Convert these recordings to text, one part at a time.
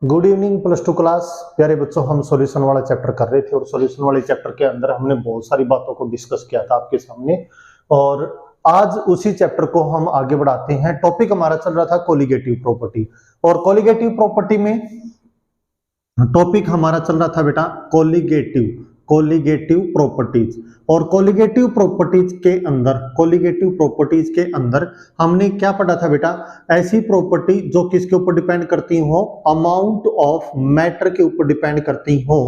Good evening plus two class. प्यारे बच्चों, हम सॉल्यूशन वाला चैप्टर कर रहे थे और सॉल्यूशन वाले चैप्टर के अंदर हमने बहुत सारी बातों को डिस्कस किया था आपके सामने। और आज उसी चैप्टर को हम आगे बढ़ाते हैं। टॉपिक हमारा चल रहा था कोलिगेटिव प्रॉपर्टी, और कोलिगेटिव प्रॉपर्टी में टॉपिक हमारा चल रहा था बेटा कोलिगेटिव प्रॉपर्टीज। और कोलिगेटिव प्रॉपर्टीज के अंदर हमने क्या पढ़ा था बेटा? ऐसी प्रॉपर्टी जो किसके ऊपर डिपेंड करती हो? अमाउंट ऑफ मैटर के ऊपर डिपेंड करती हो,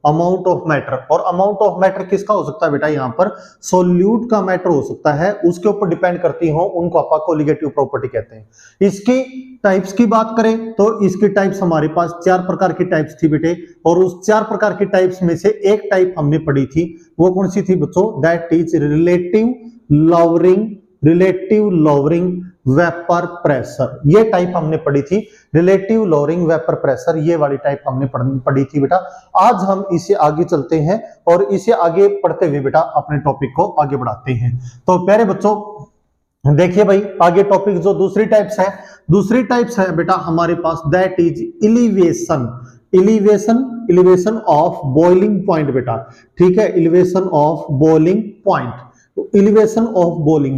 अमाउंट ऑफ मैटर। और अमाउंट ऑफ मैटर किसका हो सकता है बेटा? यहाँ पर सोल्यूट का मैटर हो सकता है, उसके ऊपर डिपेंड करती हो, उनको आप कोलिगेटिव प्रॉपर्टी कहते हैं। इसकी टाइप्स की बात करें तो इसकी टाइप्स हमारे पास 4 प्रकार की टाइप्स थी बेटे, और उस 4 प्रकार की टाइप्स में से एक टाइप हमने पढ़ी थी। वो कौन सी थी बच्चों? That is relative lowering vapour pressure. ये टाइप हमने पढ़ी थी, रिलेटिव लॉवरिंग वेपर प्रेशर, ये वाली टाइप हमने पढ़ी थी बेटा। आज हम इसे आगे चलते हैं और इसे आगे पढ़ते हुए बेटा अपने टॉपिक को आगे बढ़ाते हैं। तो प्यारे बच्चों देखिए भाई, आगे टॉपिक जो दूसरी टाइप्स है बेटा हमारे पास, that is elevation of boiling point बेटा। ठीक है, इलिवेशन ऑफ बॉइलिंग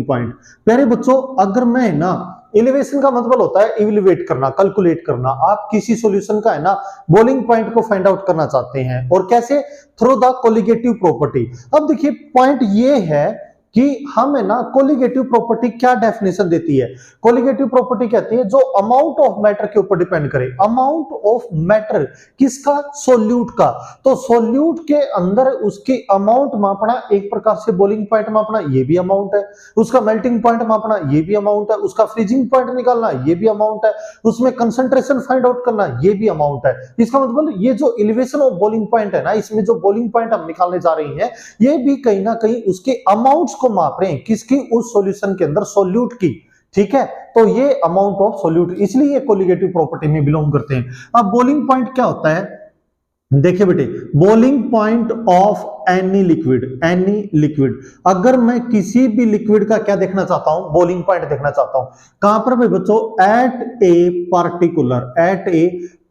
पॉइंट। प्यारे बच्चों, अगर मैं ना, एलिवेशन का मतलब होता है इवैल्यूएट करना, कैलकुलेट करना। आप किसी सॉल्यूशन का है ना बॉइलिंग पॉइंट को फाइंड आउट करना चाहते हैं, और कैसे? Through the colligative property. अब देखिए पॉइंट ये है कि हम है ना, कोलिगेटिव प्रॉपर्टी क्या डेफिनेशन देती है? कोलिगेटिव प्रॉपर्टी कहती है जो अमाउंट ऑफ मैटर के ऊपर डिपेंड करे। अमाउंट ऑफ मैटर किसका? सोल्यूट का। तो सोल्यूट के अंदर उसकी अमाउंट मापना, एक प्रकार से बॉइलिंग पॉइंट मापना, ये भी अमाउंट है। उसका मेल्टिंग पॉइंट मापना, ये भी अमाउंट है। उसका फ्रीजिंग पॉइंट निकालना, ये भी अमाउंट है। उसमें कंसंट्रेशन फाइंड आउट करना, ये भी अमाउंट है। इसका मतलब ये जो एलिवेशन ऑफ बॉइलिंग पॉइंट है ना, इसमें जो बॉइलिंग पॉइंट हम निकालने जा रहे हैं, ये भी कहीं ना कहीं उसके अमाउंट्स को माप रहे हैं। किसकी? उस सॉल्यूशन के अंदर सोल्यूट की। ठीक है, तो ये अमाउंट ऑफ सोल्यूट, इसलिए ये कोलिगेटिव प्रॉपर्टी में बिलोंग करते हैं। अब बॉइलिंग पॉइंट क्या होता है? देखिए बेटे, boiling point of any liquid. अगर मैं किसी भी लिक्विड का क्या देखना चाहता हूं? बॉइलिंग पॉइंट देखना चाहता हूं। कहां पर भाई बच्चों? एट ए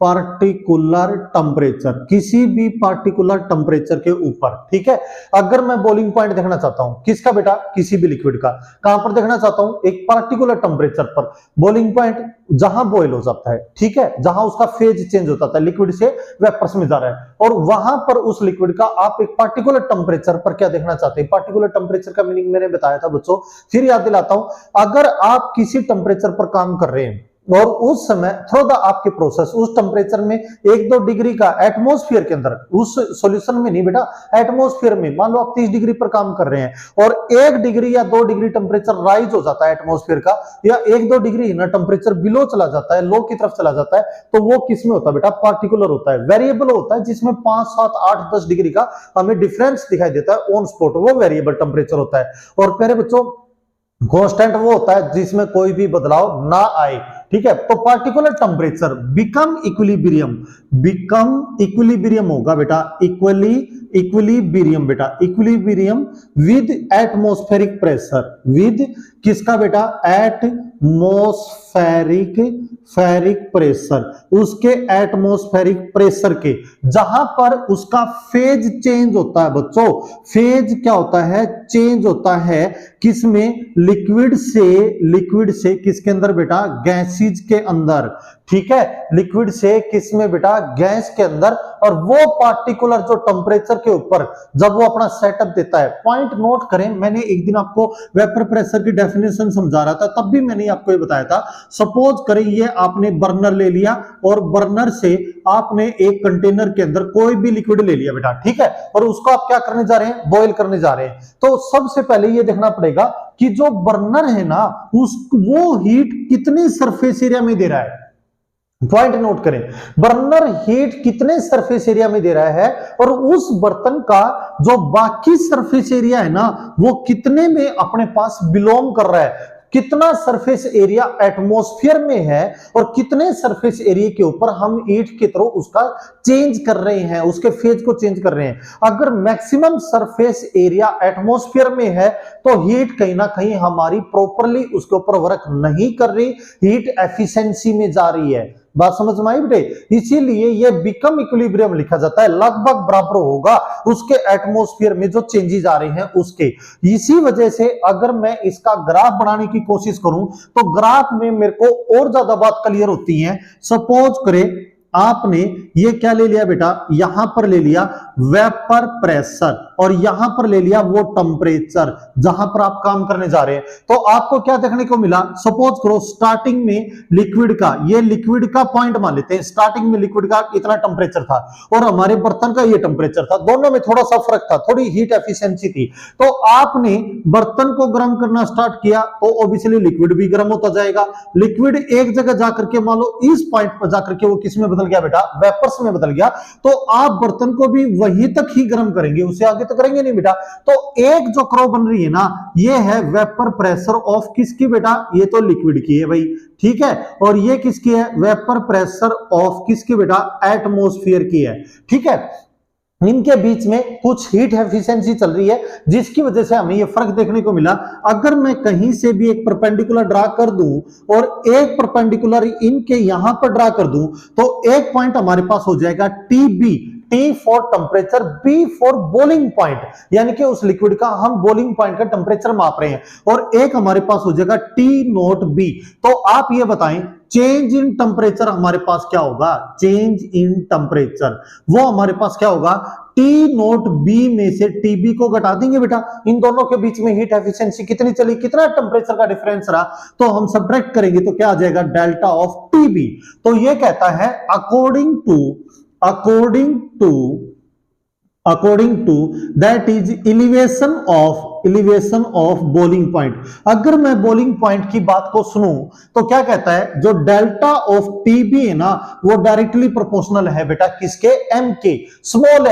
पार्टिकुलर टेम्परेचर, किसी भी पार्टिकुलर टेम्परेचर के ऊपर। ठीक है, अगर मैं बॉइलिंग पॉइंट देखना चाहता हूं, किसका बेटा? किसी भी लिक्विड का। कहां पर देखना चाहता हूं? एक पार्टिकुलर टेम्परेचर पर। बॉइलिंग पॉइंट जहां बॉयल हो जाता है, ठीक है, जहां उसका फेज चेंज होता है, लिक्विड से वेपर्स में जा रहा है, और वहां पर उस लिक्विड का आप एक पार्टिकुलर टेम्परेचर पर क्या देखना चाहते हैं? पार्टिकुलर टेम्परेचर का मीनिंग मैंने बताया था बच्चों, फिर याद दिलाता हूं। अगर आप किसी टेम्परेचर पर काम कर रहे हैं और उस समय थ्रू द आपके प्रोसेस उस टेम्परेचर में 1-2 डिग्री का एटमॉस्फेयर के अंदर, उस सॉल्यूशन में नहीं बेटा, एटमॉस्फेयर में, मान लो आप 30 डिग्री पर काम कर रहे हैं और 1 डिग्री या 2 डिग्री टेम्परेचर राइज हो जाता है एटमॉस्फेयर का, या 1-2 डिग्री ना टेम्परेचर बिलो चला जाता है, लो की तरफ चला जाता है, तो वो किस में होता है बेटा? पार्टिकुलर होता है, वेरिएबल होता है, जिसमें 5, 7, 8, 10 डिग्री का हमें डिफरेंस दिखाई देता है ऑन स्पॉट, वो वेरिएबल टेम्परेचर होता है। और प्यारे बच्चों, कांस्टेंट वो होता है जिसमें कोई भी बदलाव ना आए। ठीक है, तो पार्टिकुलर टेम्परेचर बिकम इक्विलिब्रियम होगा बेटा, इक्विलिब्रियम बेटा, equilibrium with atmospheric pressure, with किसका बेटा? एटमॉस्फेरिक प्रेशर, उसके एटमॉस्फेरिक प्रेशर के, जहां पर उसका फेज चेंज होता है बच्चों। फेज क्या होता है? चेंज होता है किसमें? लिक्विड से किसके अंदर बेटा? गैसेज के अंदर। ठीक है, लिक्विड से किस में बेटा? गैस के अंदर। और वो पार्टिकुलर जो टेम्परेचर के ऊपर जब वो अपना सेटअप देता है, पॉइंट नोट करें, मैंने एक दिन आपको वेपर प्रेशर की डेफिनेशन समझा रहा था, तब भी मैंने आपको ये बताया था। सपोज करें ये आपने बर्नर ले लिया और बर्नर से आपने एक कंटेनर के अंदर कोई भी लिक्विड ले लिया बेटा, ठीक है, और उसको आप क्या करने जा रहे हैं? बॉयल करने जा रहे हैं। तो सबसे पहले ये देखना पड़ेगा कि जो बर्नर है ना, वो हीट कितने सरफेस एरिया में दे रहा है। पॉइंट नोट करें, बर्नर हीट कितने सरफेस एरिया में दे रहा है, और उस बर्तन का जो बाकी सरफेस एरिया है ना, वो कितने में अपने पास बिलोंग कर रहा है। कितना सरफेस एरिया एटमॉस्फेयर में है और कितने सरफेस एरिया के ऊपर हम हीट के थ्रू उसका चेंज कर रहे हैं, उसके फेज को चेंज कर रहे हैं। अगर मैक्सिमम सरफेस एरिया एटमॉस्फेयर में है तो हीट कहीं ना कहीं हमारी प्रॉपरली उसके ऊपर वर्क नहीं कर रही, हीट एफिशिएंसी में जा रही है। बात समझ में आई बेटे। इसीलिए ये बिकम इक्विलिब्रियम लिखा जाता है, लगभग बराबर होगा उसके एटमॉस्फेयर में जो चेंजेस आ रहे हैं उसके। इसी वजह से अगर मैं इसका ग्राफ बनाने की कोशिश करूं तो ग्राफ में मेरे को और ज्यादा बात क्लियर होती है। सपोज करें आपने ये क्या ले लिया बेटा, यहां पर ले लिया वेपर प्रेशर और यहां पर ले लिया वो टेम्परेचर जहां पर आप काम करने जा रहे हैं। तो आपको क्या देखने को मिला, सपोज करो स्टार्टिंग में लिक्विड का, ये लिक्विड का पॉइंट मान लेते हैं, स्टार्टिंग में लिक्विड का इतना टेम्परेचर था और हमारे बर्तन का ये टेम्परेचर था, दोनों में थोड़ा सा फर्क था, थोड़ी हीट एफिशिएंसी थी। तो आपने बर्तन को गर्म करना स्टार्ट किया तो ऑब्वियसली लिक्विड भी गर्म होता जाएगा। लिक्विड एक जगह जाकर के मान लो इस पॉइंट पर जाकर के वो किस में बदल गया बेटा, वेपर्स में बदल गया। तो आप बर्तन को भी वहीं तक ही गर्म करेंगे, उससे आगे तो करेंगे नहीं बेटा। तो एक जो कर्व बन रही है ना, ये है वेपर प्रेशर ऑफ किसकी बेटा, ये तो लिक्विड की है भाई, ठीक है। और ये किसकी है, वेपर प्रेशर ऑफ किसकी बेटा, एटमॉस्फेयर की है, ठीक है। इनके बीच में कुछ हीट एफिशिएंसी चल रही है जिसकी वजह से हमें ये फर्क देखने को मिला। अगर मैं कहीं से भी एक परपेंडिकुलर ड्रा कर दूं और एक परपेंडिकुलर इनके यहां पर ड्रा कर दूं तो एक पॉइंट हमारे पास हो जाएगा TB, T for temperature, B for boiling point, यानी कि उस लिक्विड का हम बॉइलिंग पॉइंट का टेम्परेचर माप रहे हैं, और एक हमारे पास हो जाएगा टी नोट बी। तो आप ये बताएं चेंज इन टेम्परेचर हमारे पास क्या होगा, चेंज इन टेम्परेचर वो हमारे पास क्या होगा, टी नोट बी में से टीबी को घटा देंगे बेटा। इन दोनों के बीच में हीट एफिशिएंसी कितनी चली, कितना टेम्परेचर का डिफरेंस रहा, तो हम सब्ट्रैक्ट करेंगे तो क्या आ जाएगा, डेल्टा ऑफ टीबी। तो ये कहता है according to that is elevation of boiling point. अगर मैं बॉइलिंग पॉइंट की बात को सुनूं तो क्या कहता है, जो डेल्टा ऑफ टीबी है ना वो डायरेक्टली प्रोपोर्शनल है बेटा किसके, एम के। स्मॉल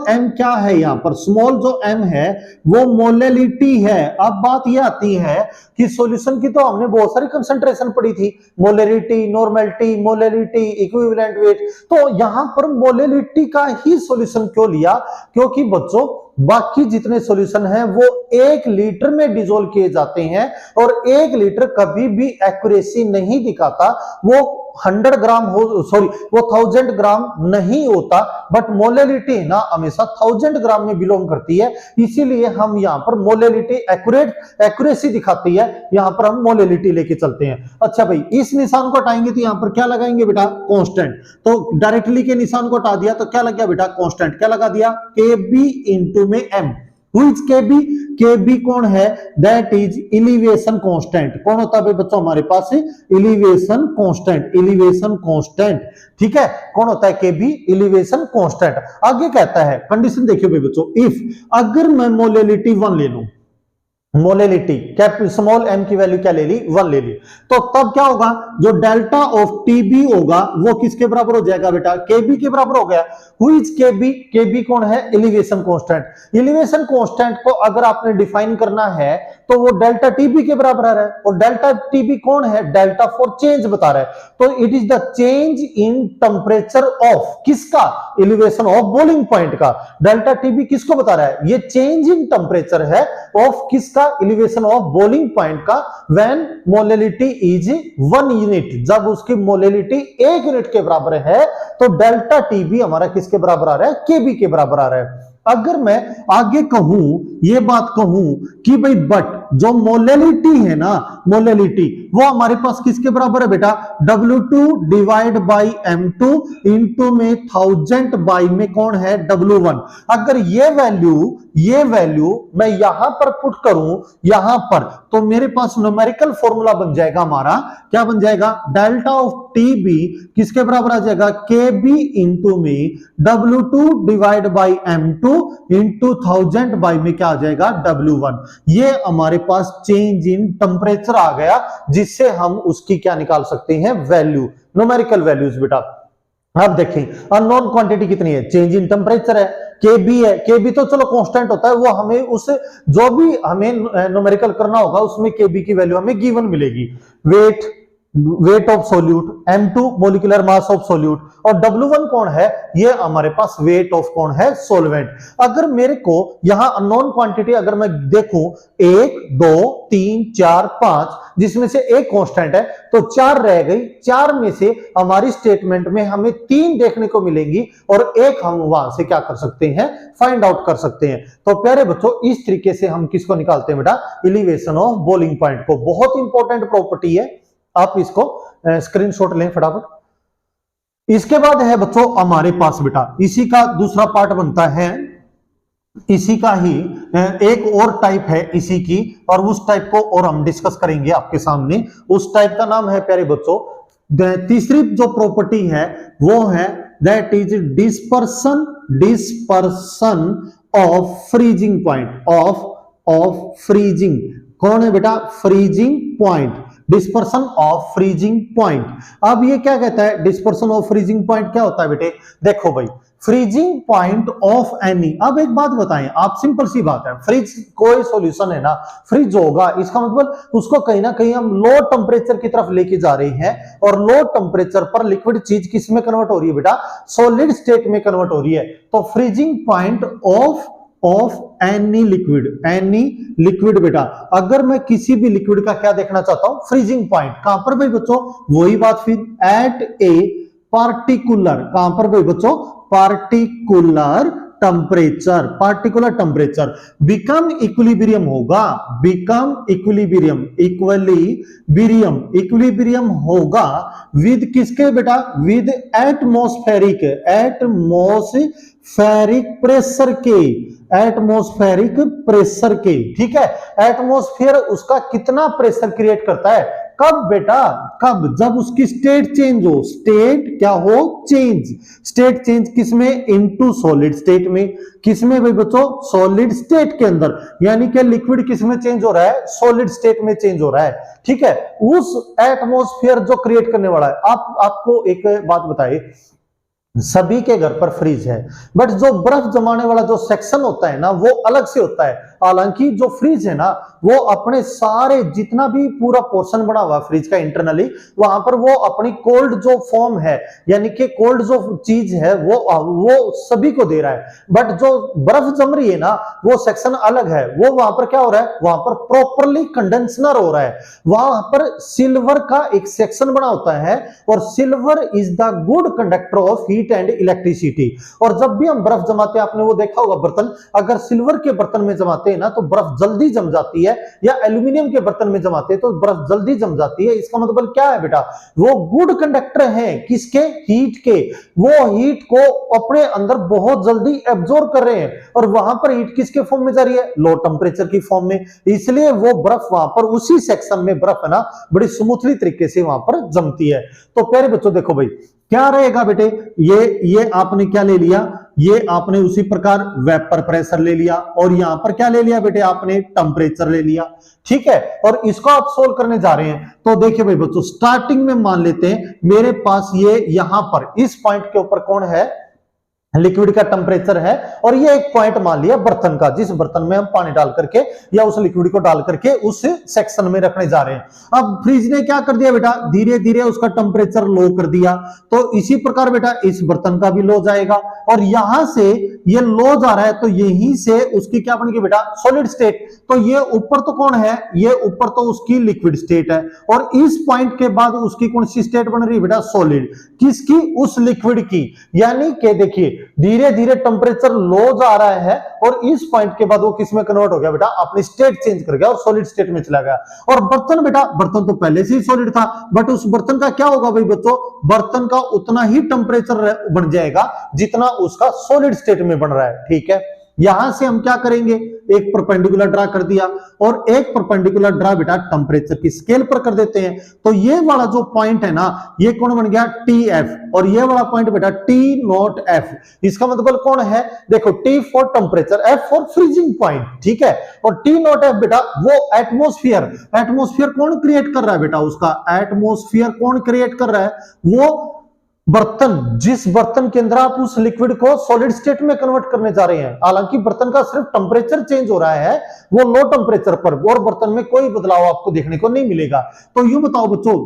एम क्या है, यहां पर स्मॉल जो एम है वो मोलेलिटी है। अब बात ये आती है कि सॉल्यूशन की तो हमने बहुत सारी कंसंट्रेशन पढ़ी थी, molality, normality, molality, equivalent weight. तो यहां पर मोलेलिटी का ही सॉल्यूशन क्यों लिया, क्योंकि बच्चों बाकी जितने सॉल्यूशन हैं वो 1 लीटर में डिसॉल्व किए जाते हैं और 1 लीटर कभी भी एक्यूरेसी नहीं दिखाता, वो 100 ग्राम हो, सॉरी वो 1000 ग्राम नहीं होता, बट मोलेलिटी ना हमेशा 1000 ग्राम में बिलोंग करती है। इसीलिए हम यहां पर मोलेलिटी एक्यूरेसी दिखाती है, यहां पर हम मोलेलिटी लेके चलते हैं। अच्छा भाई, इस निशान को हटाएंगे तो यहां पर क्या लगाएंगे बेटा, कांस्टेंट। तो डायरेक्टली के निशान को हटा दिया तो क्या लग गया बेटा, कांस्टेंट। क्या लगा दिया, Kb इंटू में m। Kb कौन है, दैट इज एलिवेशन कांस्टेंट। कौन होता है बच्चों हमारे पास, एलिवेशन कांस्टेंट, ठीक है। कौन होता है Kb, एलिवेशन कांस्टेंट। आगे कहता है कंडीशन देखिए भाई बच्चों, इफ अगर मैं मोलेलिटी 1 ले लूं, मोलेलिटी स्मॉल एम की वैल्यू क्या ले ली, 1 ले ली, तो तब क्या होगा, जो डेल्टा ऑफ टीबी होगा वो किसके बराबर हो जाएगा बेटा, केबी के बराबर हो गया। हु इज केबी, केबी कौन है, एलिवेशन कांस्टेंट। एलिवेशन कांस्टेंट को अगर आपने डिफाइन करना है तो वो डेल्टा टीबी के बराबर आ रहा है, और डेल्टा टीबी कौन है, डेल्टा फॉर चेंज बता रहा है। तो it is the change in temperature of किसका, एलिवेशन ऑफ बॉइलिंग पॉइंट का। डेल्टा टीबी किसको बता रहा है, ये चेंज इन टेम्परेचर है ऑफ किसका, एलिवेशन ऑफ बॉइलिंग पॉइंट का, व्हेन मोलेलिटी इज 1 यूनिट, जब उसकी मोलेलिटी 1 यूनिट के बराबर है तो डेल्टा टीबी हमारा किसके बराबर आ रहा है, केबी के बराबर आ रहा है। अगर मैं आगे कहूं, ये बात कहूं कि भाई बट जो मोलेलिटी है ना, मोलेलिटी वो हमारे पास किसके बराबर है बेटा, W2 divide by M2 into में 1000 बाई में कौन है, W1। अगर ये वैल्यू मैं यहां पर पुट करूं, यहां पर, तो मेरे पास न्यूमेरिकल फॉर्मूला बन जाएगा हमारा, क्या बन जाएगा, डेल्टा ऑफ टीबी किसके बराबर आ जाएगा, केबी इंटू में W2 divide by M2 into 1000 by में क्या आ जाएगा, W1। ये हमारे पास चेंज इन टेम्परेचर आ गया, जिससे हम उसकी क्या निकाल सकते हैं, वैल्यू, न्यूमेरिकल वैल्यूज बेटा। अब देखें अननोन क्वांटिटी कितनी है, चेंज इन टेम्परेचर है, केबी है, केबी तो चलो कांस्टेंट होता है, वो हमें उस जो भी हमें न्यूमेरिकल करना होगा उसमें केबी की वैल्यू हमें गिवन मिलेगी। Weight weight of solute, M2 molecular mass of solute, और W1 कौन है, ये हमारे पास वेट ऑफ कौन है, सोलवेंट। अगर मेरे को यहां अननोन क्वांटिटी अगर मैं देखूं 1 2 3 4 5, जिसमें से एक कांस्टेंट है, तो 4 रह गई। 4 में से हमारी स्टेटमेंट में हमें 3 देखने को मिलेंगी और एक हम वहां से क्या कर सकते हैं, फाइंड आउट कर सकते हैं। तो प्यारे बच्चों, इस तरीके से हम किसको निकालते हैं बेटा, एलिवेशन ऑफ बॉइलिंग पॉइंट को। बहुत इंपॉर्टेंट प्रॉपर्टी है, आप इसको स्क्रीनशॉट लें फटाफट। इसके बाद है बच्चों हमारे पास बेटा इसी का दूसरा पार्ट बनता है, इसी का ही एक और टाइप है इसी की, और उस टाइप को और हम डिस्कस करेंगे आपके सामने। उस टाइप का नाम है प्यारे बच्चों, तीसरी जो प्रॉपर्टी है वो है that is depression of freezing point, of freezing. कौन है बेटा, freezing point, dispersion of freezing point. अब ये क्या कहता है, डिस्पर्सन ऑफ फ्रीजिंग पॉइंट क्या होता है बेटे, देखो भाई, फ्रीजिंग पॉइंट ऑफ एनी। अब एक बात बताएं आप, सिंपल सी बात है, फ्रिज कोई सॉल्यूशन है ना, फ्रिज होगा, इसका मतलब उसको कहीं ना कहीं हम लो टेम्परेचर की तरफ लेके जा रहे हैं, और लो टेम्परेचर पर लिक्विड चीज किस में कन्वर्ट हो रही है बेटा, सॉलिड स्टेट में कन्वर्ट हो रही है। तो freezing point of any liquid बेटा, अगर मैं किसी भी लिक्विड का क्या देखना चाहता हूं, फ्रीजिंग पॉइंट कहां पर भाई बच्चों, वही बात फिर एट ए पार्टिकुलर, कहां पर भाई बच्चों, पार्टिकुलर टेम्परेचर बिकम इक्विलिब्रियम होगा, बिकम इक्विलिब्रियम होगा विद किसके बेटा, विद एटमॉस्फेरिक प्रेशर के, ठीक है। एटमॉस्फेयर उसका कितना प्रेशर क्रिएट करता है, कब बेटा, कब, जब उसकी स्टेट चेंज हो, स्टेट क्या हो, स्टेट चेंज किसमें, इनटू सॉलिड स्टेट में, किसमें भाई बच्चों, सॉलिड स्टेट के अंदर, यानी कि लिक्विड किसमें चेंज हो रहा है, सॉलिड स्टेट में चेंज हो रहा है, ठीक है। उस एटमॉस्फेयर जो क्रिएट करने वाला है, आपको एक बात बताइए, सभी के घर पर फ्रिज है, बट जो बर्फ जमाने वाला जो सेक्शन होता है ना, वो अलग से होता है। हालांकि जो फ्रिज है ना, वो अपने सारे जितना भी पूरा पोर्शन बना हुआ फ्रिज का इंटरनली, वहां पर वो अपनी कोल्ड जो फॉर्म है, यानी कि कोल्ड जो चीज है, वो सभी को दे रहा है। बट जो बर्फ जम रही है ना, वो सेक्शन अलग है, वो वहां पर क्या हो रहा है, वहां पर प्रॉपरली कंडेंसर हो रहा है। वहां पर सिल्वर का एक सेक्शन बना होता है, और silver is the good conductor of heat and electricity. और जब भी हम बर्फ जमाते हैं, आपने वो देखा होगा बर्तन, अगर सिल्वर के बर्तन में जमाते हैं ना, तो बर्फ जल्दी जम जाती है, या एल्यूमिनियम के बर्तन में जमाते हैं तो बर्फ जल्दी जम जाती है। इसका मतलब क्या है बेटा, वो गुड कंडक्टर हैं किसके, हीट के, वो हीट को अपने अंदर बहुत जल्दी एब्जॉर्ब कर रहे हैं, और वहां पर हीट किसके फॉर्म में जा रही है, लो टेम्परेचर की फॉर्म में। इसलिए वो बर्फ वहां पर उसी सेक्शन में बर्फ है ना, बड़ी स्मूथली तरीके से वहां पर जमती है। तो प्यारे बच्चों देखो भाई, क्या रहेगा बेटे, ये आपने क्या ले लिया, ये आपने उसी प्रकार वेपर प्रेशर ले लिया, और यहां पर क्या ले लिया बेटे, आपने टेम्परेचर ले लिया, ठीक है। और इसको आप सोल्व करने जा रहे हैं, तो देखिए भाई बच्चों, स्टार्टिंग में मान लेते हैं मेरे पास ये यहां पर इस पॉइंट के ऊपर कौन है, लिक्विड का टेम्परेचर है, और ये एक पॉइंट मान लिया बर्तन का, जिस बर्तन में हम पानी डाल करके या उस लिक्विड को डाल करके उस सेक्शन में रखने जा रहे हैं। अब फ्रिज ने क्या कर दिया बेटा, धीरे धीरे उसका टेम्परेचर लो कर दिया, तो इसी प्रकार बेटा इस बर्तन का भी लो जाएगा, और यहां से ये लो जा रहा है, तो यहीं से उसकी क्या बनेगी बेटा, सॉलिड स्टेट। तो ये ऊपर तो कौन है, ये ऊपर तो उसकी लिक्विड स्टेट है, और इस पॉइंट के बाद उसकी कौन सी स्टेट बन रही है बेटा, सॉलिड, किसकी, उस लिक्विड की। यानी कि देखिए धीरे धीरे टेम्परेचर लो जा रहा है, और इस पॉइंट के बाद वो किस में कन्वर्ट हो गया बेटा, अपनी स्टेट चेंज कर गया और सॉलिड स्टेट में चला गया। और बर्तन बेटा, बर्तन तो पहले से ही सॉलिड था, बट उस बर्तन का क्या होगा भाई बच्चों, बर्तन का उतना ही टेम्परेचर बन जाएगा जितना उसका सॉलिड स्टेट में बन रहा है, ठीक है। यहां से हम क्या करेंगे, एक परपेंडिकुलर ड्रा कर दिया, और एक परपेंडिकुलर ड्रा बेटा टेम्परेचर की स्केल पर कर देते हैं। तो ये वाला जो पॉइंट है ना, ये कौन बन गया, TF, और ये वाला पॉइंट बेटा T0F। इसका मतलब कौन है, देखो T for temperature, F for freezing point, ठीक है। और T0F बेटा वो एटमोस्फियर कौन क्रिएट कर रहा है बेटा, उसका एटमोस्फियर कौन क्रिएट कर रहा है, वो बर्तन, जिस बर्तन के अंदर आप उस लिक्विड को सॉलिड स्टेट में कन्वर्ट करने जा रहे हैं। हालांकि बर्तन का सिर्फ टेम्परेचर चेंज हो रहा है, वो लो टेम्परेचर पर, और बर्तन में कोई बदलाव आपको देखने को नहीं मिलेगा। तो यूं बताओ बच्चों,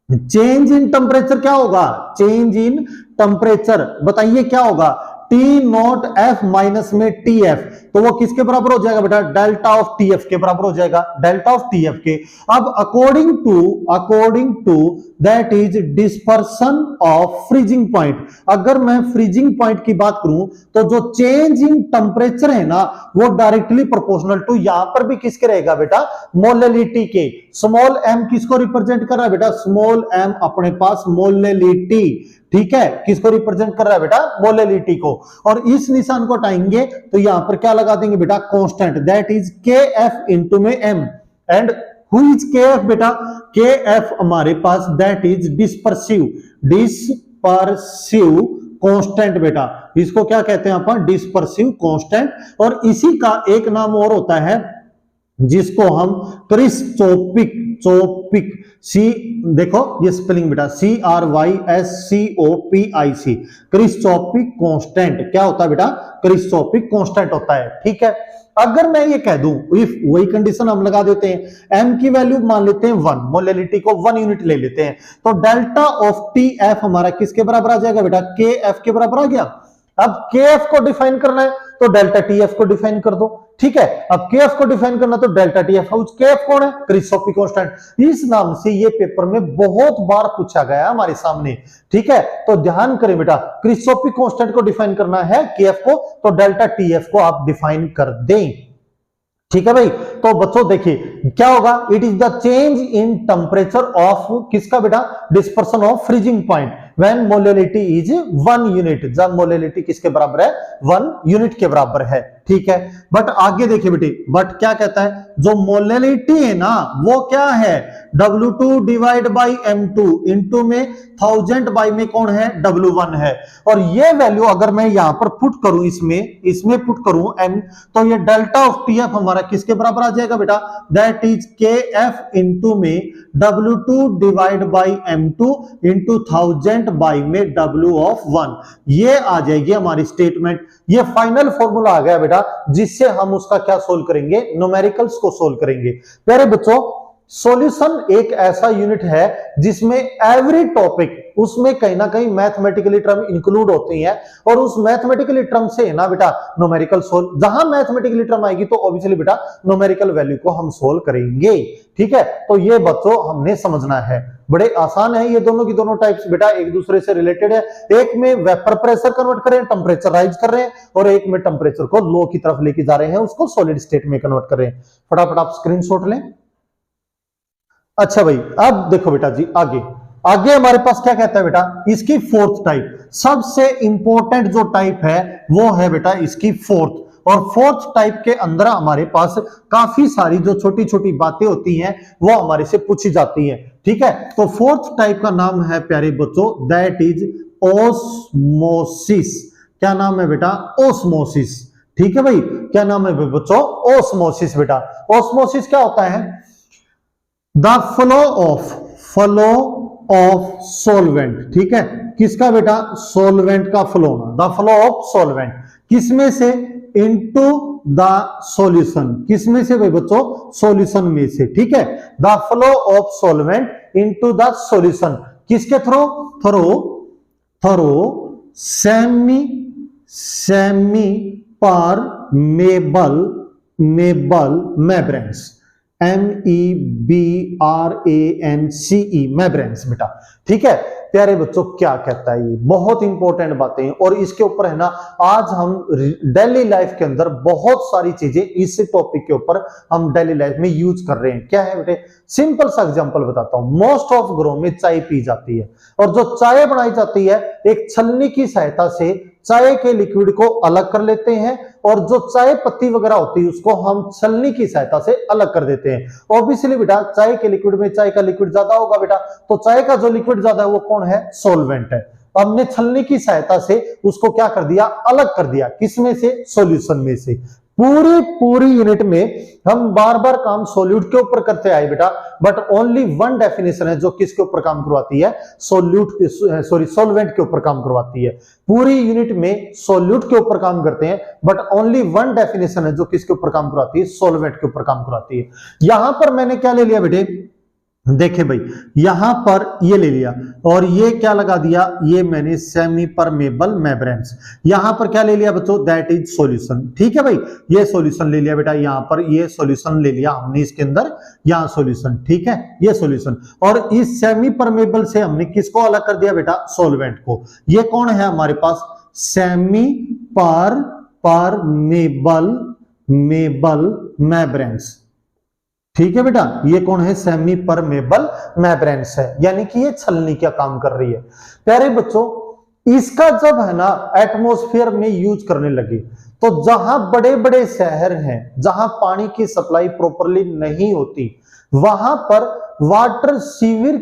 चेंज इन टेम्परेचर क्या होगा, चेंज इन टेम्परेचर बताइए क्या होगा, टी नॉट एफ माइनस में टी एफ, तो वो किसके बराबर हो जाएगा बेटा, डेल्टा ऑफ टी एफ के बराबर हो जाएगा, डेल्टा ऑफ टी एफ के। अब according to that is depression of freezing point, अगर मैं फ्रीजिंग पॉइंट की बात करूं तो जो चेंज इन टेम्परेचर है ना वो डायरेक्टली प्रोपोर्शनल टू, यहां पर भी किसके रहेगा बेटा, मोलेलिटी के। स्मॉल एम किसको रिप्रेजेंट कर रहा है बेटा, स्मॉल एम अपने पास मोलेलिटी, ठीक है, किसको रिप्रेजेंट कर रहा है बेटा, मोलेलिटी को। और इस निशान को हटाएंगे तो यहां पर क्या लगा देंगे बेटा, कांस्टेंट, दैट इज के एफ इंटू में एम, एंड हु इज के एफ बेटा, के एफ हमारे पास दैट इज डिस्पर्सिव कांस्टेंट बेटा, इसको क्या कहते हैं अपन, डिस्पर्सिव कांस्टेंट। और इसी का एक नाम और होता है जिसको हम क्रिस्टोपिक, चोपिक, सी देखो ये स्पेलिंग बेटा, CRYSCOPIC, क्रिस्टोपिक कांस्टेंट क्या होता है बेटा, क्रिस्टोपिक कांस्टेंट होता है, ठीक है। अगर मैं ये कह दूं, इफ वही कंडीशन हम लगा देते हैं, m की वैल्यू मान लेते हैं 1, मोलेलिटी को 1 यूनिट ले लेते हैं, तो डेल्टा ऑफ टी एफ हमारा किसके बराबर आ जाएगा बेटा, के एफ के बराबर आ गया। अब के एफ को डिफाइन करना है तो डेल्टा टी एफ को डिफाइन कर दो, ठीक है। अब के एफ को डिफाइन करना तो डेल्टा टी एफ, के एफ कौन है, क्रिस्टोपिक कांस्टेंट। इस नाम से ये पेपर में बहुत बार पूछा गया है हमारे सामने, ठीक है। तो ध्यान करें बेटा, क्रिस्टोपिक कांस्टेंट को डिफाइन करना है के एफ को, तो डेल्टा टी एफ को आप डिफाइन कर दें, ठीक है भाई। तो बच्चों देखिए क्या होगा, it is the change in temperature of किसका बेटा, dispersion of freezing point when molality is 1 unit, जब मोलेलिटी किसके बराबर है, 1 यूनिट के बराबर है, ठीक है। बट आगे देखिए बेटे, बट क्या कहता है, जो मोलेलिटी है ना वो क्या है, W2 divide by M2 into में 1000 बाई में कौन है, W1 है। और ये वैल्यू अगर मैं यहां पर पुट करूं, इसमें पुट करूं M, तो ये डेल्टा ऑफ TF हमारा किसके बराबर आ जाएगा बेटा, दैट इज KF इंटू में W2 divide by M2 into 1000 by में W ऑफ 1, ये आ जाएगी हमारी स्टेटमेंट। ये फाइनल फॉर्मूला आ गया बेटा, जिससे हम उसका क्या सोल्व करेंगे, न्यूमेरिकल्स को सोल्व करेंगे। प्यारे बच्चों, सॉल्यूशन एक ऐसा यूनिट है जिसमें एवरी टॉपिक, उसमें कहीं ना कहीं मैथमेटिकली टर्म इंक्लूड होती हैं, और उस मैथमेटिकली टर्म से है ना बेटा न्यूमेरिकल सोल्व, जहां मैथमेटिकली टर्म आएगी तो ऑब्वियसली बेटा न्यूमेरिकल वैल्यू को हम सोल्व करेंगे, ठीक है। तो ये बच्चों हमने समझना है, बड़े आसान है ये दोनों की दोनों टाइप्स बेटा, एक दूसरे से रिलेटेड है। एक में वेपर प्रेशर कन्वर्ट कर रहे हैं, टेम्परेचर राइज कर रहे हैं, और एक में टेम्परेचर को लो की तरफ लेके जा रहे हैं, उसको सॉलिड स्टेट में कन्वर्ट कर रहे हैं। फटाफट आप स्क्रीनशॉट लें। अच्छा भाई, अब देखो बेटा जी, आगे हमारे पास क्या कहता है बेटा, इसकी फोर्थ टाइप, सबसे इंपॉर्टेंट जो टाइप है वो है बेटा इसकी फोर्थ। और फोर्थ टाइप के अंदर हमारे पास काफी सारी जो छोटी छोटी बातें होती हैं वो हमारे से पूछी जाती हैं, ठीक है। तो फोर्थ टाइप का नाम है प्यारे बच्चों, दैट इज ओस्मोसिस। क्या नाम है बेटा, ओस्मोसिस, ठीक है भाई। क्या नाम है बच्चों, ओस्मोसिस बेटा। ओस्मोसिस क्या होता है, द फ्लो ऑफ सोलवेंट, ठीक है। किसका बेटा, सोलवेंट का फ्लो होना, द फ्लो ऑफ सोलवेंट, किसमें से, इनटू द सॉल्यूशन, किसमें से भाई बच्चों, सॉल्यूशन में से, ठीक है। The flow of solvent into the solution, किसके through semi permeable membranes, MEBRANCE membranes बेटा, ठीक है। प्यारे बच्चों क्या कहता है, ये बहुत इंपॉर्टेंट बातें हैं, और इसके ऊपर है ना आज हम डेली लाइफ के अंदर बहुत सारी चीजें इस टॉपिक के ऊपर हम डेली लाइफ में यूज कर रहे हैं। क्या है बेटे, सिंपल सा एग्जांपल बताता हूं। मोस्ट ऑफ घरों में चाय पी जाती है, और जो चाय बनाई जाती है एक छलनी की सहायता से चाय के लिक्विड को अलग कर लेते हैं, और जो चाय पत्ती वगैरह होती है उसको हम छलनी की सहायता से अलग कर देते हैं। ऑब्वियसली बेटा चाय के लिक्विड में चाय का लिक्विड ज्यादा होगा बेटा, तो चाय का जो लिक्विड ज्यादा है वो कौन है, सोलवेंट है। हमने छलनी की सहायता से उसको क्या कर दिया, अलग कर दिया, किसमें से, सॉल्यूशन में से। पूरी यूनिट में हम बार बार काम सॉल्यूट के ऊपर करते आए बेटा, बट ओनली वन डेफिनेशन है जो किसके ऊपर काम करवाती है, सॉल्वेंट के ऊपर काम करवाती है। पूरी यूनिट में सॉल्यूट के ऊपर काम करते हैं, बट ओनली वन डेफिनेशन है जो किसके ऊपर काम करवाती है, सॉल्वेंट के ऊपर काम करवाती है। यहां पर मैंने क्या ले लिया बेटे, देखे भाई, यहां पर ये ले लिया और ये क्या लगा दिया, ये मैंने सेमी परमेबल मेम्ब्रेन्स, यहां पर क्या ले लिया बच्चों, दैट इज सॉल्यूशन। ठीक है भाई, ये सॉल्यूशन ले लिया बेटा, यहां पर ये सॉल्यूशन ले लिया हमने इसके अंदर, यहां सॉल्यूशन। ठीक है, ये सॉल्यूशन, और इस सेमी परमेबल से हमने किसको अलग कर दिया बेटा, सॉल्वेंट को। ये कौन है हमारे पास, सेमी परमेबल मेम्ब्रेन्स। ठीक है बेटा, ये कौन है, सेमी परमेबल मेम्ब्रेन्स है, यानी कि ये छलनी का काम कर रही है। प्यारे बच्चों, इसका जब है ना एटमॉस्फेयर में यूज करने लगे, तो जहां बड़े बड़े शहर हैं, जहां पानी की सप्लाई प्रॉपरली नहीं होती, वहां पर वाटर सीवरेज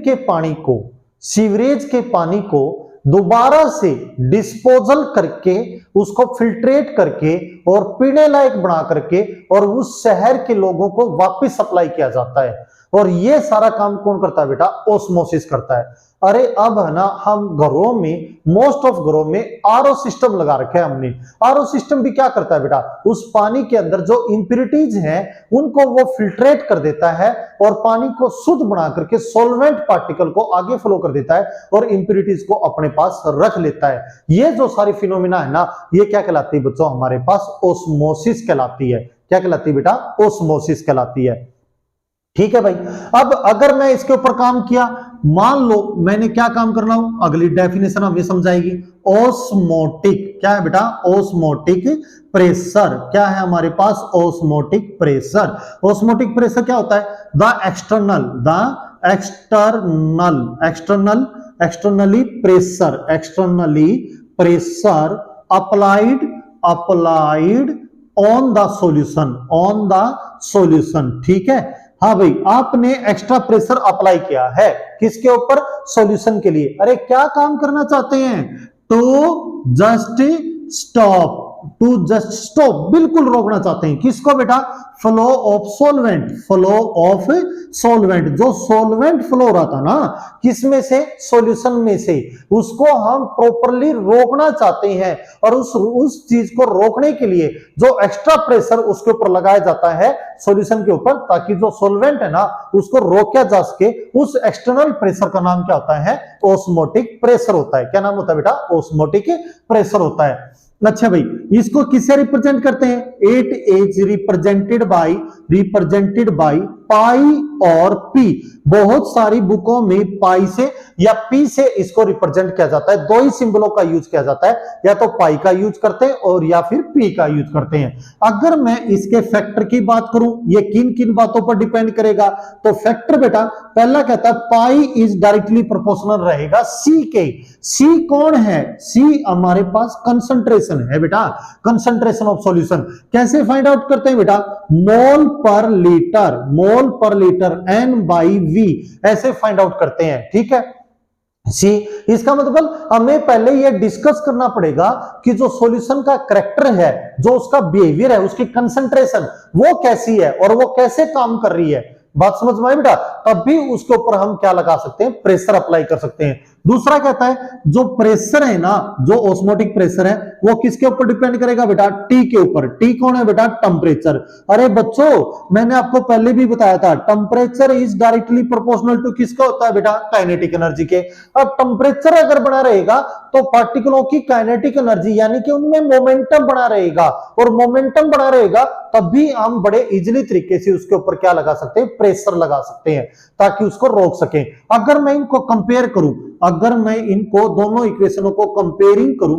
के पानी को दोबारा से डिस्पोजल करके, उसको फिल्ट्रेट करके और पीने लायक बना करके और उस शहर के लोगों को वापस सप्लाई किया जाता है। और ये सारा काम कौन करता है बेटा, ओस्मोसिस करता है। अरे अब है ना, हम घरों में, मोस्ट ऑफ घरों में आरओ सिस्टम लगा रखे हैं हमने। आरओ सिस्टम भी क्या करता है बेटा, उस पानी के अंदर जो इंप्योरिटीज हैं उनको वो फिल्ट्रेट कर देता है और पानी को शुद्ध बना करके सॉल्वेंट पार्टिकल को आगे फ्लो कर देता है और इंप्योरिटीज को अपने पास रख लेता है। ये जो सारी फिनोमिना है ना, ये क्या कहलाती है बच्चों, हमारे पास ओस्मोसिस कहलाती है। क्या कहलाती है बेटा, ओस्मोसिस कहलाती है। ठीक है भाई, अब अगर मैं इसके ऊपर काम किया, मान लो मैंने क्या काम करना हो, अगली डेफिनेशन हमें समझाएगी। ओस्मोटिक, क्या है बेटा, ओस्मोटिक प्रेशर। क्या है हमारे पास, ओस्मोटिक प्रेशर। ओस्मोटिक प्रेशर क्या होता है, externally pressure applied on the solution. ठीक है, हाँ भाई, आपने एक्स्ट्रा प्रेशर अप्लाई किया है किसके ऊपर, सॉल्यूशन के लिए। अरे क्या काम करना चाहते हैं, टू जस्ट स्टॉप, बिल्कुल रोकना चाहते हैं किसको बेटा, फ्लो ऑफ सॉल्वेंट, जो सॉल्वेंट फ्लो हो रहा था ना, किसमें से, सॉल्यूशन में से, उसको हम प्रॉपरली रोकना चाहते हैं। और उस चीज को रोकने के लिए जो एक्स्ट्रा प्रेशर उसके ऊपर लगाया जाता है सॉल्यूशन के ऊपर, ताकि जो सॉल्वेंट है ना उसको रोका जा सके, उस एक्सटर्नल प्रेशर का नाम क्या होता है, ओस्मोटिक प्रेशर होता है। क्या नाम होता है बेटा, ओस्मोटिक प्रेशर होता है। अच्छा भाई, इसको किससे रिप्रेजेंट करते हैं, it is represented by pi और पी। बहुत सारी बुकों में पाई से या पी से इसको रिप्रेजेंट किया जाता है। दो ही सिंबलों का यूज किया जाता है, या तो पाई का यूज करते हैं और या फिर पी का यूज करते हैं। अगर मैं इसके फैक्टर की बात करूं, ये किन किन बातों पर डिपेंड करेगा, तो फैक्टर बेटा पहला कहता है पाई इज डायरेक्टली प्रोपोर्शनल रहेगा सी के। सी कौन है, सी हमारे पास कंसंट्रेशन है बेटा, कंसंट्रेशन ऑफ सॉल्यूशन। कैसे फाइंड आउट करते हैं बेटा, मोल पर लीटर N/V, ऐसे फाइंड आउट करते हैं। ठीक है, सी, इसका मतलब हमें पहले यह डिस्कस करना पड़ेगा कि जो सॉल्यूशन का करैक्टर है, जो उसका बिहेवियर है, उसकी कंसंट्रेशन वो कैसी है और वो कैसे काम कर रही है। बात समझ में आई बेटा, तब भी उसके ऊपर हम क्या लगा सकते हैं, प्रेशर अप्लाई कर सकते हैं। दूसरा कहता है जो प्रेशर है ना, जो ऑस्मोटिक प्रेशर है, वो किसके ऊपर डिपेंड करेगा बेटा, टी के ऊपर। टी कौन है बेटा, टेम्परेचर। अरे बच्चों, मैंने आपको पहले भी बताया था, temperature is directly proportional to किसका होता है बेटा, काइनेटिक एनर्जी के। अब टेम्परेचर अगर बना रहेगा तो पार्टिकलों की काइनेटिक एनर्जी यानी कि उनमें मोमेंटम बना रहेगा, और मोमेंटम बना रहेगा तब भी हम बड़े इजीली तरीके से उसके ऊपर क्या लगा सकते हैं, प्रेशर लगा सकते हैं, ताकि उसको रोक सकें। अगर मैं इनको कंपेयर करूं, अगर मैं इनको दोनों इक्वेशनों को कंपेयरिंग करूं,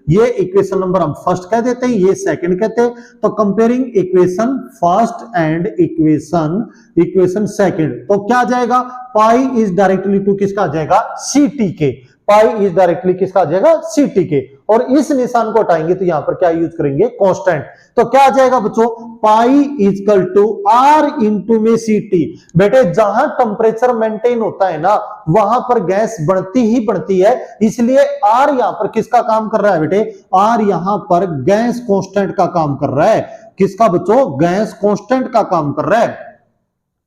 ये इक्वेशन नंबर हम फर्स्ट कह देते हैं, ये सेकंड कहते हैं, तो comparing equation first and equation second, तो क्या जाएगा, पाई इज डायरेक्टली टू किसका आ जाएगा, सी टी के। पाई इज डायरेक्टली किसका आ जाएगा, सी टी के। और इस निशान को हटाएंगे तो यहां पर क्या यूज करेंगे, कांस्टेंट। तो क्या आ जाएगा बच्चों, pi equal to R into में सी टी। बेटे जहां टेम्परेचर मेंटेन होता है ना, वहां पर गैस बढ़ती ही बढ़ती है, इसलिए आर यहां पर किसका काम कर रहा है बेटे, आर यहां पर गैस कांस्टेंट का काम कर रहा है। किसका बच्चों, गैस कांस्टेंट का काम कर रहा है।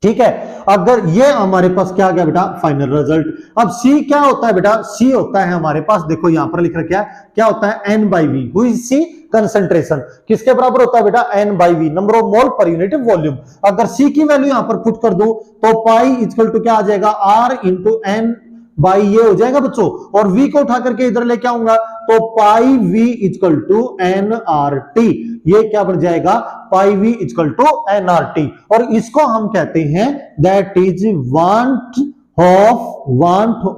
ठीक है। अगर ये हमारे पास क्या आ गया बेटा फाइनल रिजल्ट। अब सी क्या होता है बेटा, सी होता है हमारे पास, देखो यहां पर लिख रखा है क्या होता है, एन बाई वी। हुई सी कंसंट्रेशन किसके बराबर होता है बेटा, n by V, number of mole पर यूनिट वॉल्यूम। अगर सी की वैल्यू यहां पर पुट कर दो तो पाई इक्वल टू क्या आ जाएगा, आर इंटू एन बाई ये हो जाएगा बच्चों, और v को उठा करके इधर लेके आऊंगा तो pi v equal to n R T, ये क्या बन जाएगा, pi v equal to n R T, और इसको हम कहते हैं that is van't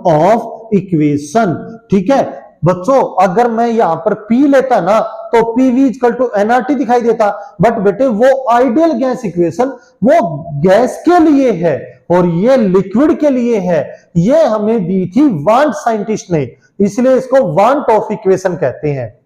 of equation. ठीक है बच्चों, अगर मैं यहां पर P लेता ना तो PV इक्वल टू एनआरटी दिखाई देता, बट बेटे वो आइडियल गैस इक्वेशन वो गैस के लिए है और ये लिक्विड के लिए है, ये हमें दी थी वांट साइंटिस्ट ने, इसलिए इसको वांट ऑफ इक्वेशन कहते हैं।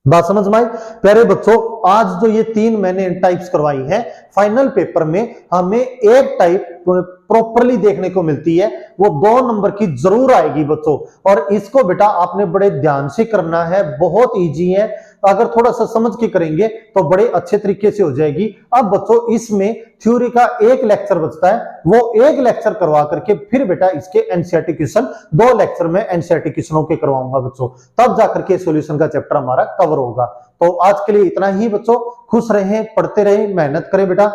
बात समझ में आई प्यारे बच्चों। आज जो ये 3 मैंने टाइप्स करवाई है, फाइनल पेपर में हमें एक टाइप प्रॉपरली देखने को मिलती है, वो 2 नंबर की जरूर आएगी बच्चों, और इसको बेटा आपने बड़े ध्यान से करना है, बहुत इजी है, अगर थोड़ा सा समझ के करेंगे तो बड़े अच्छे तरीके से हो जाएगी। अब बच्चों इसमें थ्योरी का एक लेक्चर बचता है, वो एक लेक्चर करवा करके फिर बेटा इसके एनसीईआरटी क्वेश्चन 2 लेक्चर में एनसीईआरटी क्वेश्चनों के करवाऊंगा बच्चों, तब जाकर के सॉल्यूशन का चैप्टर हमारा कवर होगा। तो आज के लिए इतना ही बच्चों, खुश रहें, पढ़ते रहें, मेहनत करें बेटा।